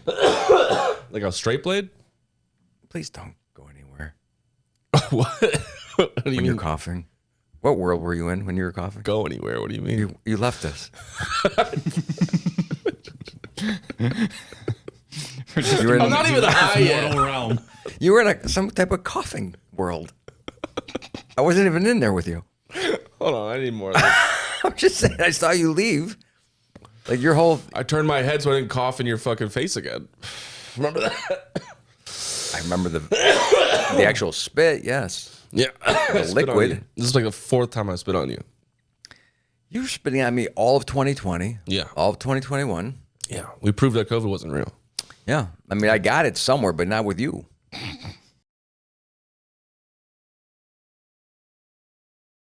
Like a straight blade? Please don't go anywhere. What? What do you When mean? you're coughing. What world were you in when you were coughing? Go anywhere? What do you mean? You left us. I'm not even high yet. Realm. You were in some type of coughing world. I wasn't even in there with you. Hold on, I need more of this. I'm just saying, I saw you leave. Like your whole... I turned my head so I didn't cough in your fucking face again. Remember that? I remember the actual spit, yes. Yeah. The liquid. This is like the 4th time I spit on you. You were spitting at me all of 2020. Yeah. All of 2021. Yeah. We proved that COVID wasn't real. Yeah. I mean, I got it somewhere, but not with you.